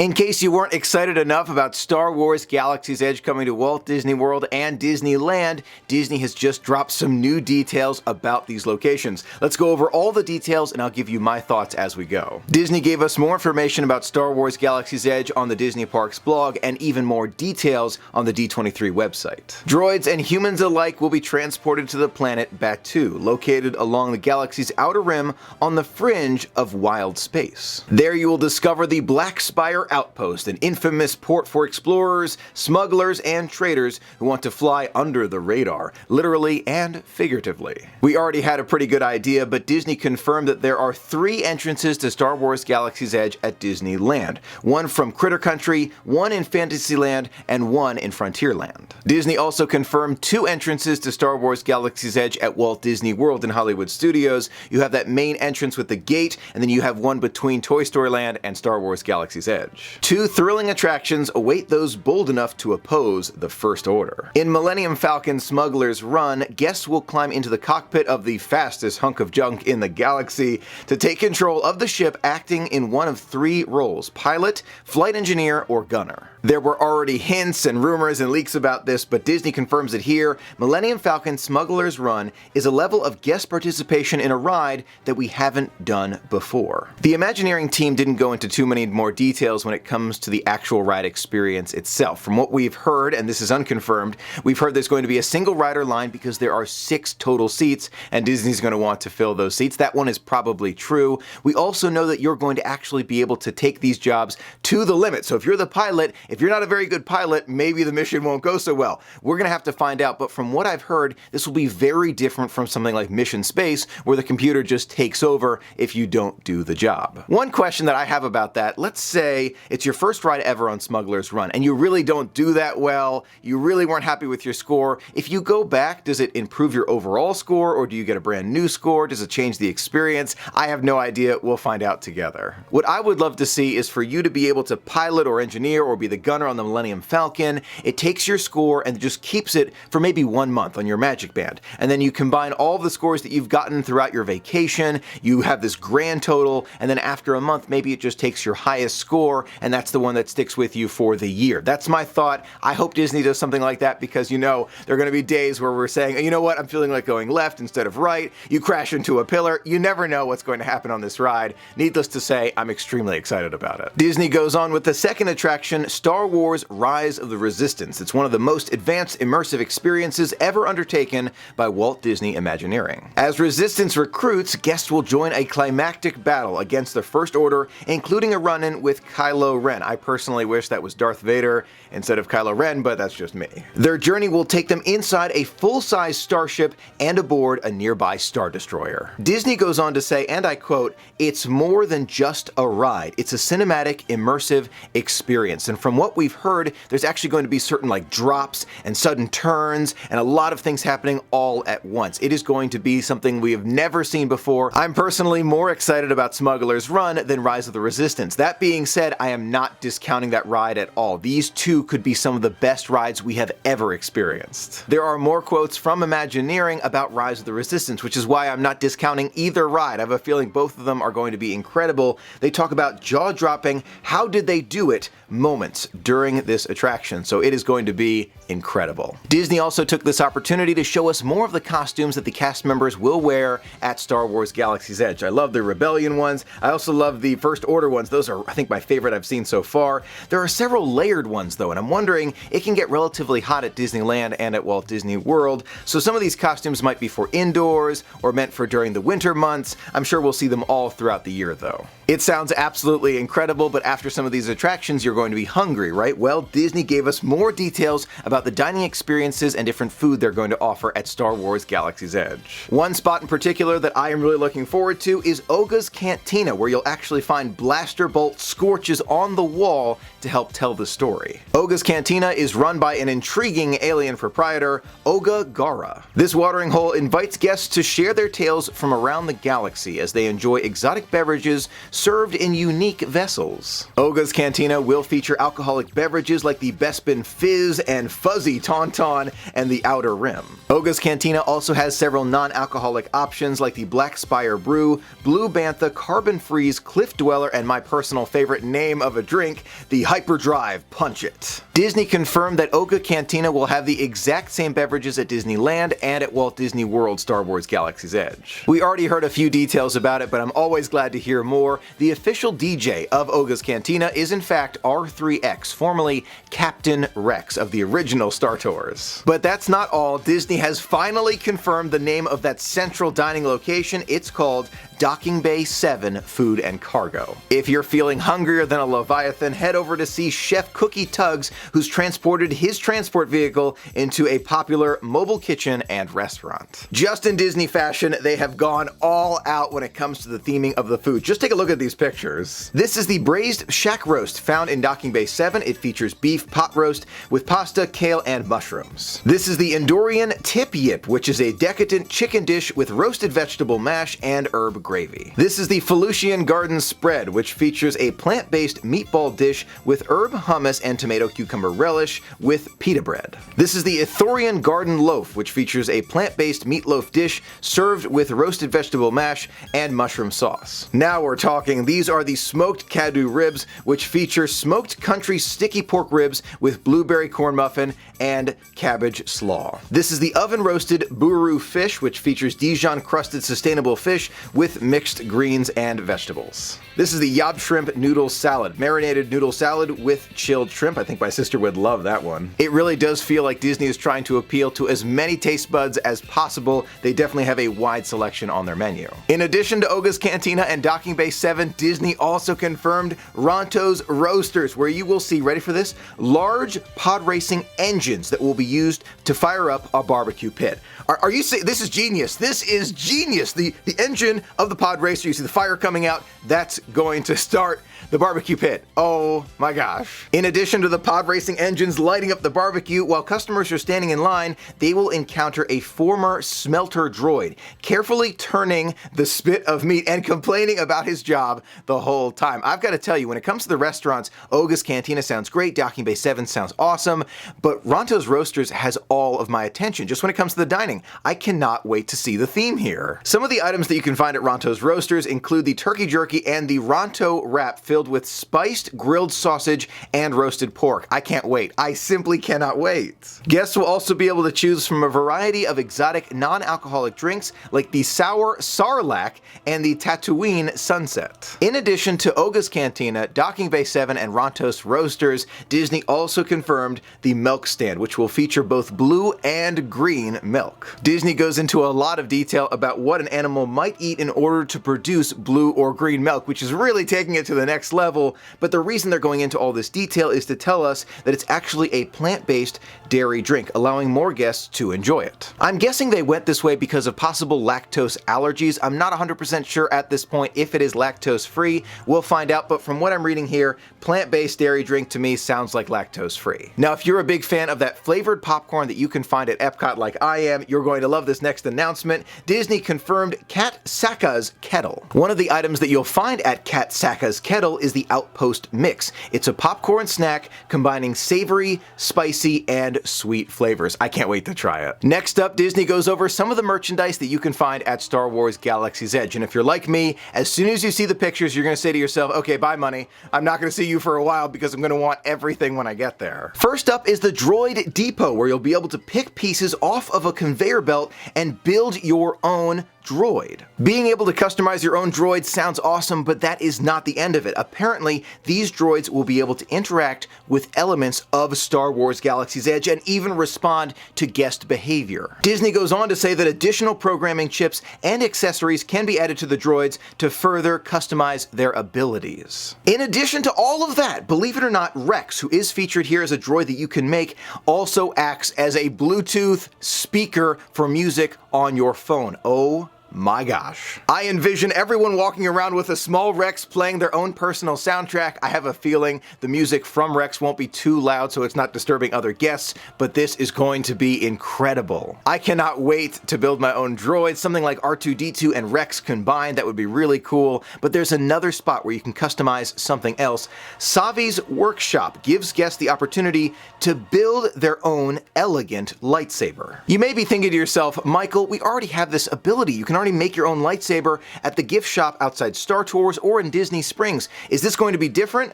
In case you weren't excited enough about Star Wars Galaxy's Edge coming to Walt Disney World and Disneyland, Disney has just dropped some new details about these locations. Let's go over all the details and I'll give you my thoughts as we go. Disney gave us more information about Star Wars Galaxy's Edge on the Disney Parks blog and even more details on the D23 website. Droids and humans alike will be transported to the planet Batuu, located along the galaxy's outer rim on the fringe of wild space. There you will discover the Black Spire Outpost, an infamous port for explorers, smugglers, and traders who want to fly under the radar, literally and figuratively. We already had a pretty good idea, but Disney confirmed that there are 3 entrances to Star Wars Galaxy's Edge at Disneyland. One from Critter Country, one in Fantasyland, and one in Frontierland. Disney also confirmed 2 entrances to Star Wars Galaxy's Edge at Walt Disney World in Hollywood Studios. You have that main entrance with the gate, and then you have one between Toy Story Land and Star Wars Galaxy's Edge. 2 thrilling attractions await those bold enough to oppose the First Order. In Millennium Falcon Smuggler's Run, guests will climb into the cockpit of the fastest hunk of junk in the galaxy to take control of the ship, acting in one of 3 roles: pilot, flight engineer, or gunner. There were already hints and rumors and leaks about this, but Disney confirms it here. Millennium Falcon Smuggler's Run is a level of guest participation in a ride that we haven't done before. The Imagineering team didn't go into too many more details when it comes to the actual ride experience itself. From what we've heard, and this is unconfirmed, we've heard there's going to be a single rider line because there are 6 total seats, and Disney's going to want to fill those seats. That one is probably true. We also know that you're going to actually be able to take these jobs to the limit. So if you're the pilot, if you're not a very good pilot, maybe the mission won't go so well. We're going to have to find out, but from what I've heard, this will be very different from something like Mission Space, where the computer just takes over if you don't do the job. One question that I have about that, let's say it's your first ride ever on Smuggler's Run, and you really don't do that well, you really weren't happy with your score. If you go back, does it improve your overall score, or do you get a brand new score? Does it change the experience? I have no idea. We'll find out together. What I would love to see is for you to be able to pilot or engineer or be the gunner on the Millennium Falcon. It takes your score and just keeps it for maybe 1 month on your Magic Band. And then you combine all the scores that you've gotten throughout your vacation, you have this grand total, and then after a month, maybe it just takes your highest score, and that's the one that sticks with you for the year. That's my thought. I hope Disney does something like that because, you know, there are going to be days where we're saying, you know what, I'm feeling like going left instead of right. You crash into a pillar. You never know what's going to happen on this ride. Needless to say, I'm extremely excited about it. Disney goes on with the second attraction, Star Wars Rise of the Resistance. It's one of the most advanced immersive experiences ever undertaken by Walt Disney Imagineering. As Resistance recruits, guests will join a climactic battle against the First Order, including a run-in with Kylo Ren. I personally wish that was Darth Vader instead of Kylo Ren, but that's just me. Their journey will take them inside a full-size starship and aboard a nearby Star Destroyer. Disney goes on to say, and I quote, "It's more than just a ride. It's a cinematic, immersive experience." And from what we've heard, there's actually going to be certain like drops and sudden turns and a lot of things happening all at once. It is going to be something we have never seen before. I'm personally more excited about Smuggler's Run than Rise of the Resistance. That being said, I am not discounting that ride at all. These 2 could be some of the best rides we have ever experienced. There are more quotes from Imagineering about Rise of the Resistance, which is why I'm not discounting either ride. I have a feeling both of them are going to be incredible. They talk about jaw-dropping, how did they do it moments during this attraction, so it is going to be incredible. Disney also took this opportunity to show us more of the costumes that the cast members will wear at Star Wars Galaxy's Edge. I love the Rebellion ones. I also love the First Order ones. Those are, I think, my favorite I've seen so far. There are several layered ones though, and I'm wondering, it can get relatively hot at Disneyland and at Walt Disney World, so some of these costumes might be for indoors or meant for during the winter months. I'm sure we'll see them all throughout the year though. It sounds absolutely incredible, but after some of these attractions, you're going to be hungry, right? Well, Disney gave us more details about the dining experiences and different food they're going to offer at Star Wars Galaxy's Edge. One spot in particular that I am really looking forward to is Oguz Cantina, where you'll actually find blaster bolt scorches on the wall to help tell the story. Oguz Cantina is run by an intriguing alien proprietor, Oga Gara. This watering hole invites guests to share their tales from around the galaxy as they enjoy exotic beverages served in unique vessels. Oguz Cantina will feature alcoholic beverages like the Bespin Fizz and Fuzzy Tauntaun and the Outer Rim. Oguz Cantina also has several non-alcoholic options like the Black Spire Brew, Blue Bantha, Carbon Freeze, Cliff Dweller, and my personal favorite, name of a drink, the Hyperdrive Punch It. Disney confirmed that Oguz Cantina will have the exact same beverages at Disneyland and at Walt Disney World Star Wars Galaxy's Edge. We already heard a few details about it, but I'm always glad to hear more. The official DJ of Oguz Cantina is in fact R3X, formerly Captain Rex of the original Star Tours. But that's not all. Disney has finally confirmed the name of that central dining location. It's called Docking Bay 7 Food and Cargo. If you're feeling hungrier than a Leviathan, head over to see Chef Cookie Tuggs, who's transported his transport vehicle into a popular mobile kitchen and restaurant. Just in Disney fashion, they have gone all out when it comes to the theming of the food. Just take a look at these pictures. This is the braised shack roast found in Docking Bay 7. It features beef pot roast with pasta, kale, and mushrooms. This is the Endorian Tip Yip, which is a decadent chicken dish with roasted vegetable mash and herb gravy. This is the Felucian Garden Spread, which features a plant-based meatball dish with herb hummus and tomato cucumber relish with pita bread. This is the Ithorian Garden Loaf, which features a plant-based meatloaf dish served with roasted vegetable mash and mushroom sauce. Now we're talking. These are the smoked Cadu ribs, which feature smoked country sticky pork ribs with blueberry corn muffin and cabbage slaw. This is the oven-roasted Buru fish, which features Dijon-crusted sustainable fish with mixed greens and vegetables. This is the Yab Shrimp Noodle Salad, marinated noodle salad with chilled shrimp. I think my sister would love that one. It really does feel like Disney is trying to appeal to as many taste buds as possible. They definitely have a wide selection on their menu. In addition to Oguz Cantina and Docking Bay 7, Disney also confirmed Rontous Roasters, where you will see, ready for this, large pod racing engines that will be used to fire up a barbecue pit. Are you saying this is genius? This is genius. The engine of the pod racer, you see the fire coming out, that's going to start the barbecue pit. Oh my gosh. In addition to the pod racing engines lighting up the barbecue, while customers are standing in line, they will encounter a former smelter droid, carefully turning the spit of meat and complaining about his job the whole time. I've got to tell you, when it comes to the restaurants, Oguz Cantina sounds great, Docking Bay 7 sounds awesome, but Rontous Roasters has all of my attention. Just when it comes to the dining, I cannot wait to see the theme here. Some of the items that you can find at Rontous Roasters include the turkey jerky and the Ronto wrap filled with spiced grilled sausage and roasted pork. I can't wait. I simply cannot wait. Guests will also be able to choose from a variety of exotic non-alcoholic drinks like the Sour Sarlacc and the Tatooine Sunset. In addition to Oguz Cantina, Docking Bay 7, and Rontous Roasters, Disney also confirmed the milk stand, which will feature both blue and green milk. Disney goes into a lot of detail about what an animal might eat in order to produce blue or green milk, which is really taking it to the next level, but the reason they're going into all this detail is to tell us that it's actually a plant-based dairy drink, allowing more guests to enjoy it. I'm guessing they went this way because of possible lactose allergies. I'm not 100% sure at this point if it is lactose-free. We'll find out, but from what I'm reading here, plant-based dairy drink to me sounds like lactose-free. Now, if you're a big fan of that flavored popcorn that you can find at Epcot like I am, you're going to love this next announcement. Disney confirmed Kat Saka's Kettle. One of the items that you'll find at Kat Saka's Kettle is the Outpost Mix. It's a popcorn snack combining savory, spicy, and sweet flavors. I can't wait to try it. Next up, Disney goes over some of the merchandise that you can find at Star Wars Galaxy's Edge. And if you're like me, as soon as you see the pictures, you're going to say to yourself, okay, bye money. I'm not going to see you for a while because I'm going to want everything when I get there. First up is the Droid Depot, where you'll be able to pick pieces off of a conveyor belt and build your own droid. Being able to customize your own droid sounds awesome, but that is not the end of it. Apparently, these droids will be able to interact with elements of Star Wars Galaxy's Edge and even respond to guest behavior. Disney goes on to say that additional programming chips and accessories can be added to the droids to further customize their abilities. In addition to all of that, believe it or not, Rex, who is featured here as a droid that you can make, also acts as a Bluetooth speaker for music on your phone. Oh my gosh. I envision everyone walking around with a small Rex playing their own personal soundtrack. I have a feeling the music from Rex won't be too loud so it's not disturbing other guests, but this is going to be incredible. I cannot wait to build my own droid, something like R2-D2 and Rex combined. That would be really cool, but there's another spot where you can customize something else. Savis Workshop gives guests the opportunity to build their own elegant lightsaber. You may be thinking to yourself, Michael, we already have this ability. You can already make your own lightsaber at the gift shop outside Star Tours or in Disney Springs. Is this going to be different?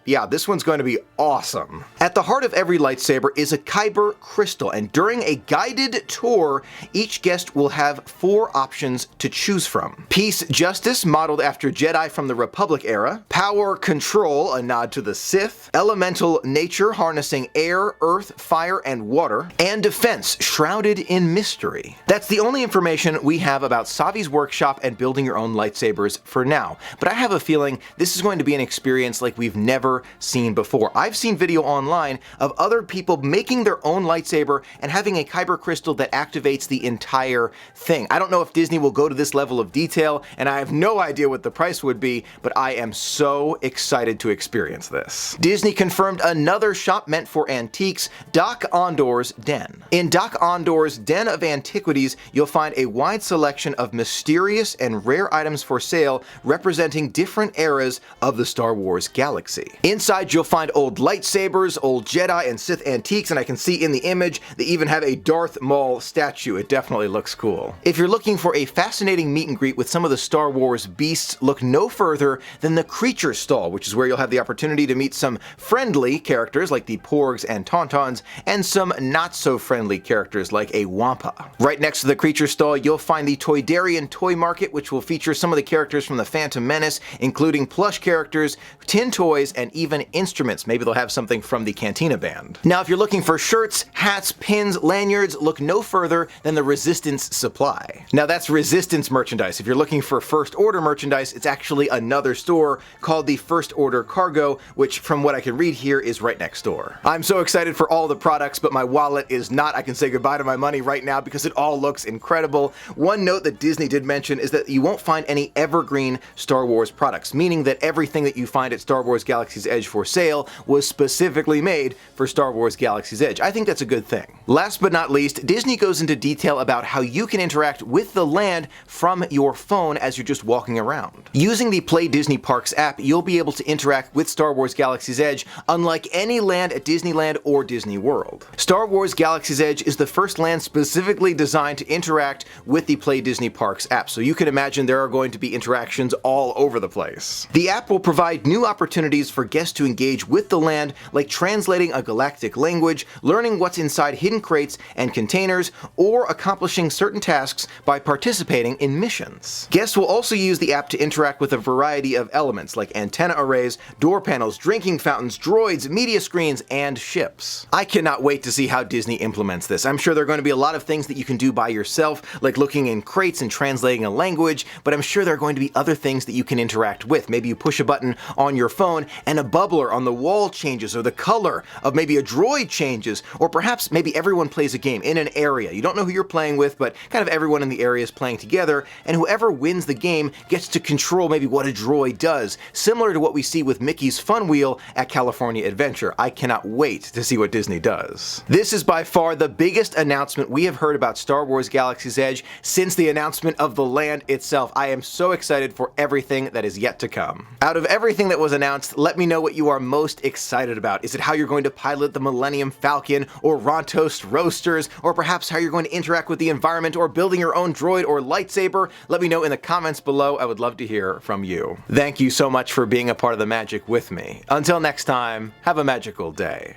Yeah, this one's going to be awesome. At the heart of every lightsaber is a kyber crystal, and during a guided tour, each guest will have 4 options to choose from. Peace Justice, modeled after Jedi from the Republic era. Power Control, a nod to the Sith. Elemental Nature, harnessing air, earth, fire, and water. And Defense, shrouded in mystery. That's the only information we have about Savis Workshop and building your own lightsabers for now, but I have a feeling this is going to be an experience like we've never seen before. I've seen video online of other people making their own lightsaber and having a kyber crystal that activates the entire thing. I don't know if Disney will go to this level of detail, and I have no idea what the price would be, but I am so excited to experience this. Disney confirmed another shop meant for antiques, Dok-Ondar's Den. In Dok-Ondar's Den of Antiquities, you'll find a wide selection of mysterious and rare items for sale representing different eras of the Star Wars galaxy. Inside you'll find old lightsabers, old Jedi and Sith antiques, and I can see in the image they even have a Darth Maul statue. It definitely looks cool. If you're looking for a fascinating meet and greet with some of the Star Wars beasts, look no further than the Creature Stall, which is where you'll have the opportunity to meet some friendly characters like the Porgs and Tauntauns, and some not so friendly characters like a Wampa. Right next to the Creature Stall you'll find the Toydarian Toy Market, which will feature some of the characters from the Phantom Menace, including plush characters, tin toys, and even instruments. Maybe they'll have something from the Cantina band. Now if you're looking for shirts, hats, pins, lanyards, look no further than the Resistance Supply. Now that's Resistance merchandise. If you're looking for First Order merchandise, it's actually another store called the First Order Cargo, which from what I can read here is right next door. I'm so excited for all the products, but my wallet is not. I can say goodbye to my money right now because it all looks incredible. One note that Disney did mention is that you won't find any evergreen Star Wars products, meaning that everything that you find at Star Wars Galaxy's Edge for sale was specifically made for Star Wars Galaxy's Edge. I think that's a good thing. Last but not least, Disney goes into detail about how you can interact with the land from your phone as you're just walking around. Using the Play Disney Parks app, you'll be able to interact with Star Wars Galaxy's Edge unlike any land at Disneyland or Disney World. Star Wars Galaxy's Edge is the first land specifically designed to interact with the Play Disney Parks app, so you can imagine there are going to be interactions all over the place. The app will provide new opportunities for guests to engage with the land, like translating a galactic language, learning what's inside hidden crates and containers, or accomplishing certain tasks by participating in missions. Guests will also use the app to interact with a variety of elements like antenna arrays, door panels, drinking fountains, droids, media screens, and ships. I cannot wait to see how Disney implements this. I'm sure there are going to be a lot of things that you can do by yourself, like looking in crates and translating a language, but I'm sure there are going to be other things that you can interact with. Maybe you push a button on your phone and a bubbler on the wall changes, or the color of maybe a droid changes, or perhaps maybe everyone plays a game in an area. You don't know who you're playing with, but kind of everyone in the area is playing together, and whoever wins the game gets to control maybe what a droid does, similar to what we see with Mickey's Fun Wheel at California Adventure. I cannot wait to see what Disney does. This is by far the biggest announcement we have heard about Star Wars Galaxy's Edge since the announcement of the land itself. I am so excited for everything that is yet to come. Out of everything that was announced, let me know what you are most excited about. Is it how you're going to pilot the Millennium Falcon, or Rontous Roasters, or perhaps how you're going to interact with the environment, or building your own droid or lightsaber? Let me know in the comments below. I would love to hear from you. Thank you so much for being a part of the magic with me. Until next time, have a magical day.